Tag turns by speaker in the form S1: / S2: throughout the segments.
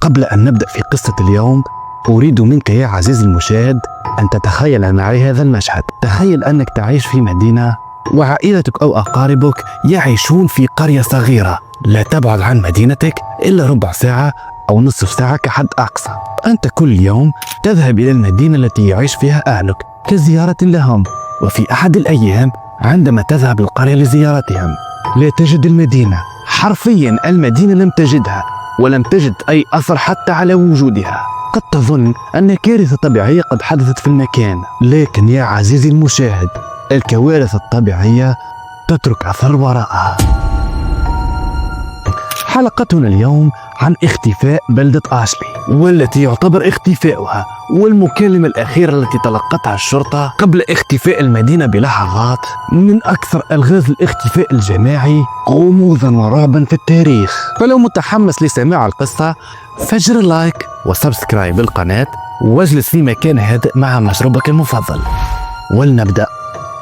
S1: قبل أن نبدأ في قصة اليوم، أريد منك يا عزيزي المشاهد أن تتخيل معي هذا المشهد. تخيل أنك تعيش في مدينة وعائلتك أو أقاربك يعيشون في قرية صغيرة لا تبعد عن مدينتك إلا ربع ساعة أو نصف ساعة كحد أقصى. أنت كل يوم تذهب إلى المدينة التي يعيش فيها أهلك كزيارة لهم، وفي أحد الأيام عندما تذهب للقرية لزيارتهم لا تجد المدينة، حرفيا المدينة لم تجدها ولم تجد أي أثر حتى على وجودها. قد تظن أن كارثة طبيعية قد حدثت في المكان، لكن يا عزيزي المشاهد الكوارث الطبيعية تترك أثر وراءها. حلقتنا اليوم عن اختفاء بلدة آشلي، والتي يعتبر اختفاؤها والمكالمة الأخيرة التي تلقتها الشرطة قبل اختفاء المدينة بلحظات من أكثر ألغاز الاختفاء الجماعي غموضا ورعبا في التاريخ. فلو متحمس لسماع القصة فجر لايك وسبسكرايب القناة واجلس في مكان هادئ مع مشروبك المفضل، ولنبدأ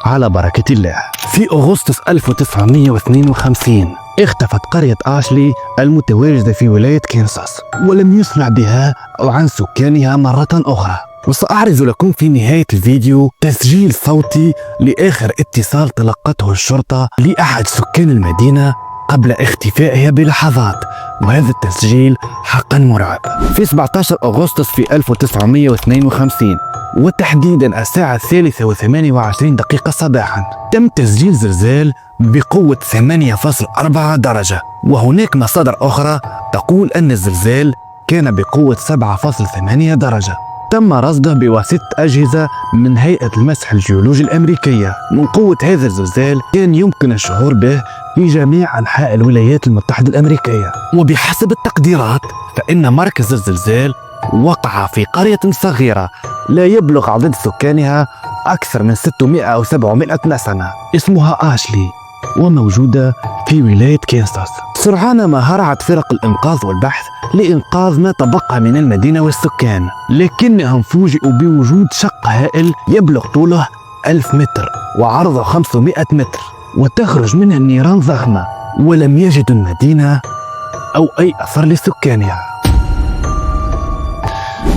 S1: على بركة الله. في أغسطس 1952 اختفت قرية آشلي المتواجدة في ولاية كنساس، ولم يسمع بها أو عن سكانها مرة أخرى. وسأعرض لكم في نهاية الفيديو تسجيل صوتي لآخر اتصال تلقته الشرطة لأحد سكان المدينة قبل اختفائها بلحظات، وهذا التسجيل حقا مرعب. في 17 أغسطس في 1952 وتحديدا الساعة 3:28 صباحا تم تسجيل زلزال بقوة 8.4 درجة، وهناك مصادر أخرى تقول أن الزلزال كان بقوة 7.8 درجة. تم رصده بواسطة أجهزة من هيئة المسح الجيولوجي الأمريكية. من قوة هذا الزلزال كان يمكن الشعور به في جميع أنحاء الولايات المتحدة الأمريكية، وبحسب التقديرات فإن مركز الزلزال وقع في قرية صغيرة لا يبلغ عدد سكانها أكثر من 600 أو 700 نسمة، اسمها آشلي، وموجودة في ولاية كنساس. سرعان ما هرعت فرق الإنقاذ والبحث لإنقاذ ما تبقى من المدينة والسكان، لكنهم فوجئوا بوجود شق هائل يبلغ طوله 1000 متر وعرضه 500 متر، وتخرج منه النيران ضخمة، ولم يجدوا المدينة أو أي أثر لسكانها.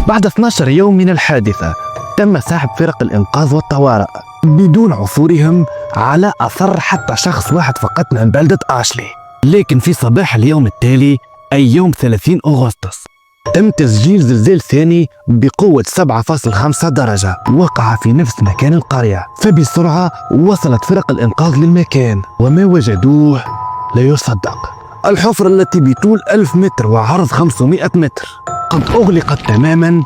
S1: بعد 12 يوم من الحادثة تم سحب فرق الإنقاذ والطوارئ بدون عثورهم على أثر حتى شخص واحد فقط من بلدة آشلي. لكن في صباح اليوم التالي أي يوم 30 أغسطس تم تسجيل زلزال ثاني بقوة 7.5 درجة وقع في نفس مكان القرية. فبسرعة وصلت فرق الإنقاذ للمكان، وما وجدوه لا يصدق. الحفرة التي بطول 1000 متر وعرض 500 متر قد أغلقت تماما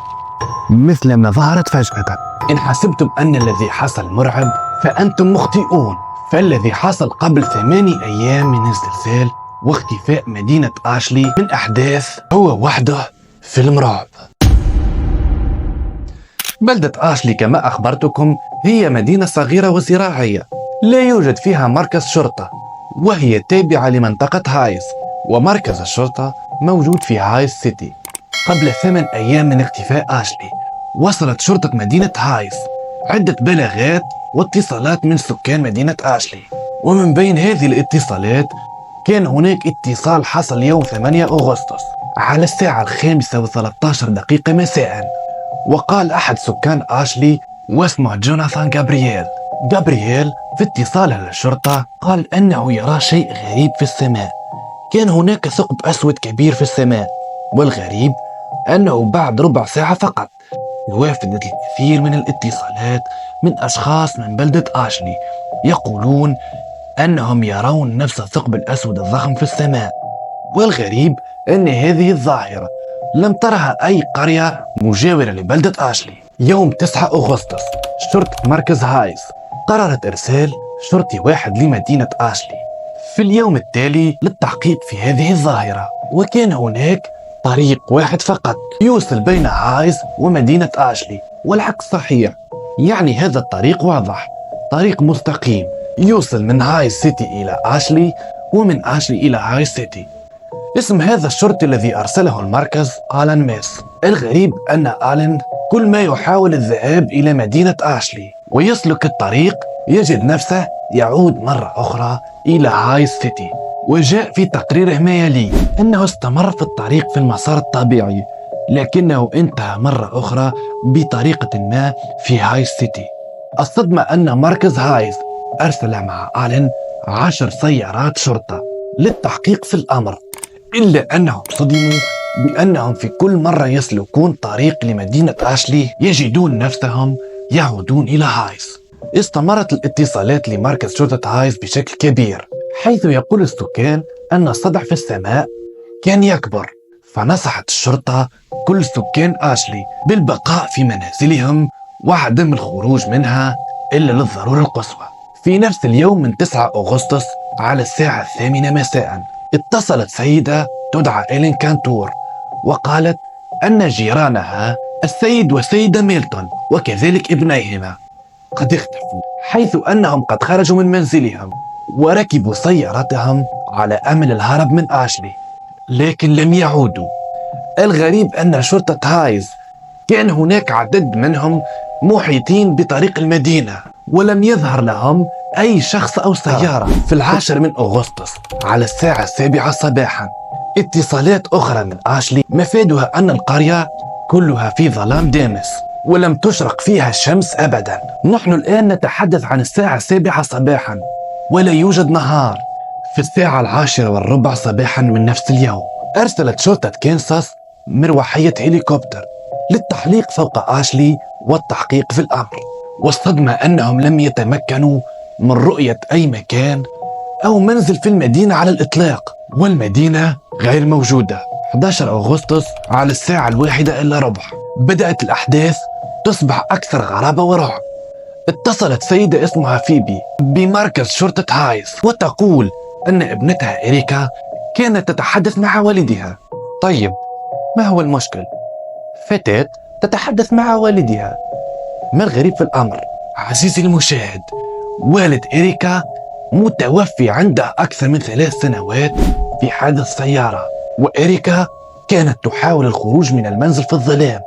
S1: مثل ما ظهرت فجأة. إن حسبتم أن الذي حصل مرعب فأنتم مخطئون، فالذي حصل قبل 8 أيام من الزلزال واختفاء مدينة آشلي من أحداث هو وحده فيلم رعب. بلدة آشلي كما أخبرتكم هي مدينة صغيرة وزراعية لا يوجد فيها مركز شرطة، وهي تابعة لمنطقة هايز، ومركز الشرطة موجود في هايز سيتي. قبل 8 أيام من اختفاء آشلي وصلت شرطة مدينة هايز عدة بلاغات واتصالات من سكان مدينة آشلي، ومن بين هذه الاتصالات كان هناك اتصال حصل يوم 8 أغسطس على الساعة 5:13 مساء، وقال أحد سكان آشلي واسمه جوناثان جابرييل في اتصاله للشرطة قال أنه يرى شيء غريب في السماء. كان هناك ثقب أسود كبير في السماء، والغريب أنه بعد ربع ساعة فقط وافدت الكثير من الاتصالات من أشخاص من بلدة آشلي يقولون أنهم يرون نفس الثقب الأسود الضخم في السماء. والغريب أن هذه الظاهرة لم ترها أي قرية مجاورة لبلدة آشلي. يوم 9 أغسطس شرطة مركز هايز قررت إرسال شرطي واحد لمدينة آشلي في اليوم التالي للتحقيق في هذه الظاهرة، وكان هناك طريق واحد فقط يوصل بين هايز ومدينة آشلي، والعكس صحيح، يعني هذا الطريق واضح، طريق مستقيم يوصل من هايز سيتي إلى آشلي ومن آشلي إلى هايز سيتي. اسم هذا الشرطي الذي أرسله المركز آلان ميس. الغريب أن آلان كل ما يحاول الذهاب إلى مدينة آشلي ويسلك الطريق يجد نفسه يعود مرة أخرى إلى هايز سيتي. وجاء في تقريره ما يلي أنه استمر في الطريق في المسار الطبيعي، لكنه انتهى مرة أخرى بطريقة ما في هايز سيتي. الصدمة أن مركز هايز أرسل مع آلن 10 سيارات شرطة للتحقيق في الأمر، إلا أنهم صدموا بأنهم في كل مرة يسلكون طريق لمدينة آشلي يجدون نفسهم يعودون إلى هايز. استمرت الاتصالات لمركز شرطة هايز بشكل كبير، حيث يقول السكان أن الصدع في السماء كان يكبر، فنصحت الشرطة كل سكان آشلي بالبقاء في منازلهم وعدم الخروج منها إلا للضرورة القصوى. في نفس اليوم من 9 أغسطس على الساعة 8 مساء اتصلت سيدة تدعى إيلين كانتور وقالت أن جيرانها السيد والسيدة ميلتون وكذلك ابنيهما قد اختفوا، حيث أنهم قد خرجوا من منزلهم وركبوا سيارتهم على أمل الهرب من آشلي، لكن لم يعودوا. الغريب أن شرطة هايز كان هناك عدد منهم محيطين بطريق المدينة ولم يظهر لهم أي شخص أو سيارة. في 10 من أغسطس على الساعة 7 صباحا اتصالات أخرى من آشلي مفادها أن القرية كلها في ظلام دامس ولم تشرق فيها الشمس أبدا. نحن الآن نتحدث عن الساعة 7 صباحا ولا يوجد نهار. في الساعة 10:15 صباحا من نفس اليوم أرسلت شرطة كانساس مروحية هليكوبتر للتحليق فوق آشلي والتحقيق في الأمر، والصدمة أنهم لم يتمكنوا من رؤية أي مكان أو منزل في المدينة على الإطلاق، والمدينة غير موجودة. 11 أغسطس على الساعة 1:15 بدأت الأحداث تصبح أكثر غرابة ورعب. اتصلت سيدة اسمها فيبي بمركز شرطة هايز وتقول أن ابنتها إريكا كانت تتحدث مع والدها. طيب، ما هو المشكل؟ فتاة تتحدث مع والدها، ما الغريب في الأمر؟ عزيزي المشاهد، والد إريكا متوفي عنده أكثر من 3 سنوات في حادث سيارة، وإريكا كانت تحاول الخروج من المنزل في الظلام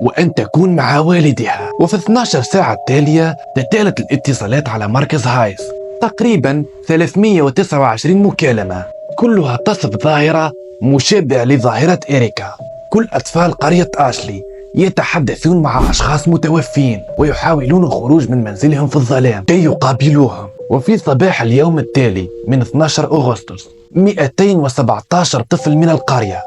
S1: وأن تكون مع والدها. وفي 12 ساعة التالية تتالت الاتصالات على مركز هايز، تقريبا 329 مكالمة كلها تصف ظاهرة مشابهة لظاهرة إريكا. كل أطفال قرية آشلي يتحدثون مع أشخاص متوفين ويحاولون الخروج من منزلهم في الظلام كي يقابلوهم. وفي صباح اليوم التالي من 12 أغسطس 217 طفل من القرية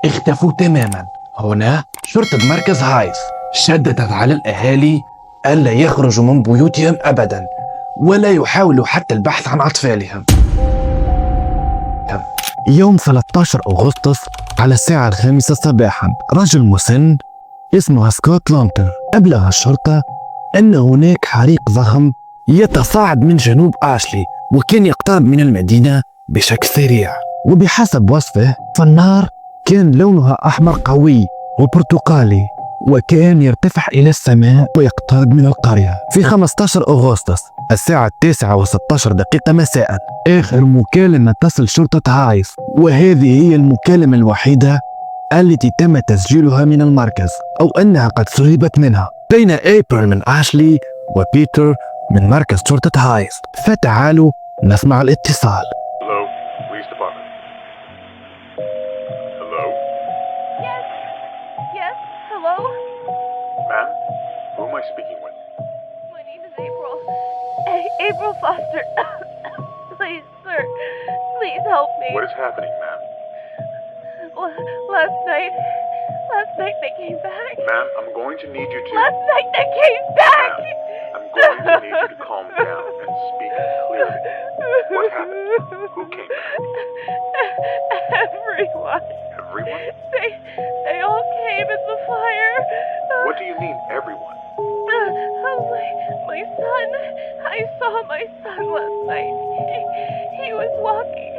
S1: اختفوا تماما. هنا شرطة مركز هايز شددت على الأهالي ألا يخرجوا من بيوتهم أبدا ولا يحاولوا حتى البحث عن أطفالهم. يوم 13 أغسطس على الساعة 5 صباحا رجل مسن اسمه سكوت لونتر أبلغ الشرطة أن هناك حريق ضخم يتصاعد من جنوب آشلي وكان يقترب من المدينة بشكل سريع. وبحسب وصفه فالنار كان لونها أحمر قوي وبرتقالي وكان يرتفع إلى السماء ويقترب من القرية. في 15 أغسطس الساعة 9:16 مساء آخر مكالمة تصل شرطة هايز، وهذه هي المكالمة الوحيدة التي تم تسجيلها من المركز أو أنها قد سربت منها، بين أبريل من آشلي وبيتر من مركز شرطة هايز. فتعالوا نسمع الاتصال.
S2: Hello, police department. Hello?
S3: Yes. Yes. Hello?
S2: Ma'am? Who am I speaking with?
S3: My name is April. April Foster. Please, sir. Please help me.
S2: What is happening, ma'am?
S3: Last night they came back.
S2: Ma'am, I'm going to need you to...
S3: Last night they came back.
S2: Ma'am, I'm going to need you to calm down and speak clearly. What happened? Who came back?
S3: Everyone.
S2: Everyone?
S3: They all came in the fire.
S2: What do you mean, everyone?
S3: My son. I saw my son last night. He was walking.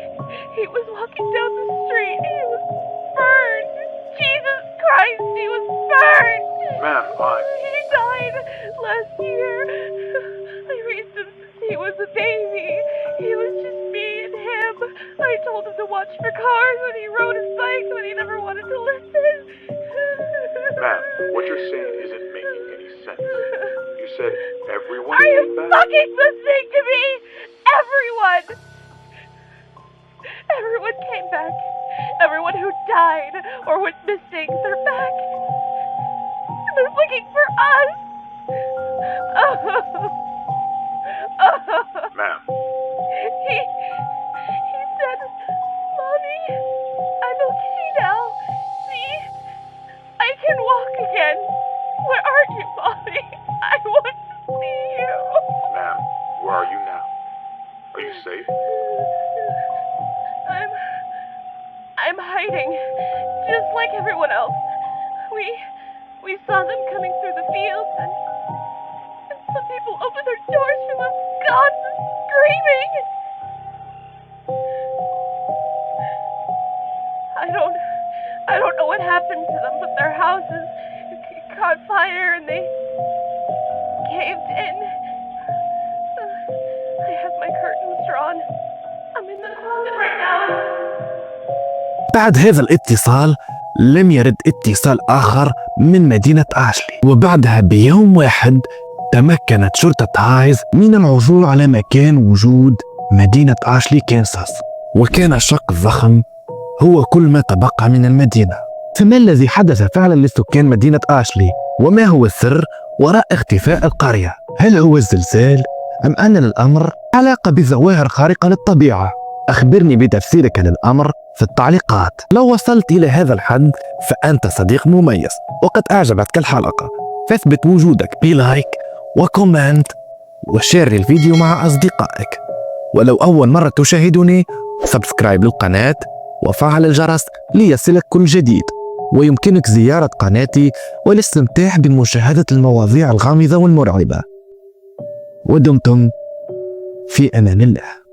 S3: He was walking down the street. He was burned. Jesus Christ, he was burned.
S2: Ma'am,
S3: He died last year. I raised him since he was a baby. He was just me and him. I told him to watch for cars when he rode his bike, but he never wanted to listen.
S2: Ma'am, what you're saying isn't making any sense. You You said everyone
S3: Are you
S2: came back?
S3: fucking listening to me? Everyone! Everyone came back. Everyone who died or went missing, they're back. They're looking for us.
S2: Ma'am,
S3: He said, Mommy, I'm okay now. See? I can walk again. Where are you, Mommy? I want to see you.
S2: ma'am, where are you now? Are you safe?
S3: I'm hiding, just like everyone else. We saw them coming through the fields, and some people opened their doors from the gods screaming. I don't know what happened to them, but their houses caught fire and they caved in. I have my curtains drawn. I'm in the closet right now.
S1: بعد هذا الاتصال لم يرد اتصال آخر من مدينة آشلي، وبعدها بيوم واحد تمكنت شرطة هايز من العثور على مكان وجود مدينة آشلي كانساس، وكان شق ضخم هو كل ما تبقى من المدينة. فما الذي حدث فعلا لسكان مدينة آشلي؟ وما هو السر وراء اختفاء القرية؟ هل هو الزلزال أم أن الأمر علاقة بظواهر خارقة للطبيعة؟ أخبرني بتفسيرك للأمر في التعليقات. لو وصلت إلى هذا الحد فأنت صديق مميز وقد أعجبتك الحلقة، فاثبت وجودك بلايك وكومنت وشير الفيديو مع أصدقائك. ولو أول مرة تشاهدني سبسكرايب للقناة وفعل الجرس ليصلك كل جديد. ويمكنك زيارة قناتي والاستمتاع بمشاهدة المواضيع الغامضة والمرعبة. ودمتم في أمان الله.